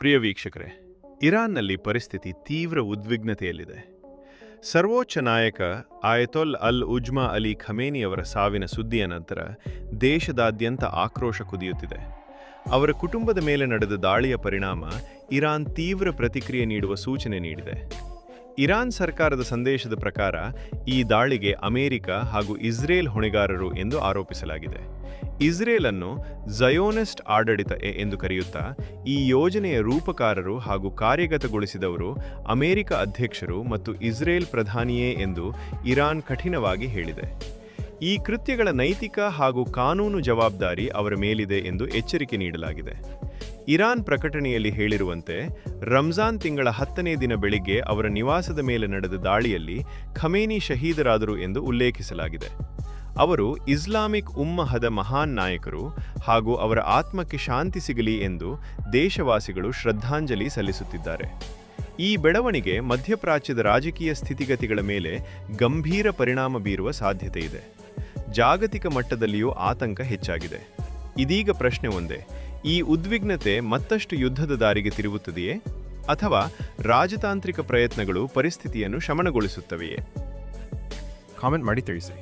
ಪ್ರಿಯ ವೀಕ್ಷಕರೇ, ಇರಾನ್ನಲ್ಲಿ ಪರಿಸ್ಥಿತಿ ತೀವ್ರ ಉದ್ವಿಗ್ನತೆಯಲ್ಲಿದೆ. ಸರ್ವೋಚ್ಚ ನಾಯಕ ಆಯತೊಲ್ ಅಲ್ ಉಜ್ಮಾ ಅಲಿ ಖಮೇನಿಯವರ ಸಾವಿನ ಸುದ್ದಿಯ ನಂತರ ದೇಶದಾದ್ಯಂತ ಆಕ್ರೋಶ ಕುದಿಯುತ್ತಿದೆ. ಅವರ ಕುಟುಂಬದ ಮೇಲೆ ನಡೆದ ದಾಳಿಯ ಪರಿಣಾಮ ಇರಾನ್ ತೀವ್ರ ಪ್ರತಿಕ್ರಿಯೆ ನೀಡುವ ಸೂಚನೆ ನೀಡಿದೆ. ಇರಾನ್ ಸರ್ಕಾರದ ಸಂದೇಶದ ಪ್ರಕಾರ ಈ ದಾಳಿಗೆ ಅಮೆರಿಕ ಹಾಗೂ ಇಸ್ರೇಲ್ ಹೊಣೆಗಾರರು ಎಂದು ಆರೋಪಿಸಲಾಗಿದೆ. ಇಸ್ರೇಲ್ ಅನ್ನು ಝಯೋನಿಸ್ಟ್ ಆಡಳಿತ ಎಂದು ಕರೆಯುತ್ತಾ, ಈ ಯೋಜನೆಯ ರೂಪಕಾರರು ಹಾಗೂ ಕಾರ್ಯಗತಗೊಳಿಸಿದವರು ಅಮೆರಿಕ ಅಧ್ಯಕ್ಷರು ಮತ್ತು ಇಸ್ರೇಲ್ ಪ್ರಧಾನಿಯೇ ಎಂದು ಇರಾನ್ ಕಠಿಣವಾಗಿ ಹೇಳಿದೆ. ಈ ಕೃತ್ಯಗಳ ನೈತಿಕ ಹಾಗೂ ಕಾನೂನು ಜವಾಬ್ದಾರಿ ಅವರ ಮೇಲಿದೆ ಎಂದು ಎಚ್ಚರಿಕೆ ನೀಡಲಾಗಿದೆ. ಇರಾನ್ ಪ್ರಕಟಣೆಯಲ್ಲಿ ಹೇಳಿರುವಂತೆ, ರಂಜಾನ್ ತಿಂಗಳ 10ನೇ ದಿನ ಬೆಳಿಗ್ಗೆ ಅವರ ನಿವಾಸದ ಮೇಲೆ ನಡೆದ ದಾಳಿಯಲ್ಲಿ ಖಮೇನಿ ಶಹೀದರಾದರು ಎಂದು ಉಲ್ಲೇಖಿಸಲಾಗಿದೆ. ಅವರು ಇಸ್ಲಾಮಿಕ್ ಉಮ್ಮಹದ ಮಹಾನ್ ನಾಯಕರು ಹಾಗೂ ಅವರ ಆತ್ಮಕ್ಕೆ ಶಾಂತಿ ಸಿಗಲಿ ಎಂದು ದೇಶವಾಸಿಗಳು ಶ್ರದ್ಧಾಂಜಲಿ ಸಲ್ಲಿಸುತ್ತಿದ್ದಾರೆ. ಈ ಬೆಳವಣಿಗೆ ಮಧ್ಯಪ್ರಾಚ್ಯದ ರಾಜಕೀಯ ಸ್ಥಿತಿಗತಿಗಳ ಮೇಲೆ ಗಂಭೀರ ಪರಿಣಾಮ ಬೀರುವ ಸಾಧ್ಯತೆ ಇದೆ. ಜಾಗತಿಕ ಮಟ್ಟದಲ್ಲಿಯೂ ಆತಂಕ ಹೆಚ್ಚಾಗಿದೆ. ಇದೀಗ ಪ್ರಶ್ನೆ ಒಂದೇ: ಈ ಉದ್ವಿಗ್ನತೆ ಮತ್ತಷ್ಟು ಯುದ್ಧದ ದಾರಿಗೆ ತಿರುಗುತ್ತದೆಯೇ, ಅಥವಾ ರಾಜತಾಂತ್ರಿಕ ಪ್ರಯತ್ನಗಳು ಪರಿಸ್ಥಿತಿಯನ್ನು ಶಮನಗೊಳಿಸುತ್ತವೆಯೇ? ಕಾಮೆಂಟ್ ಮಾಡಿ ತಿಳಿಸಿ.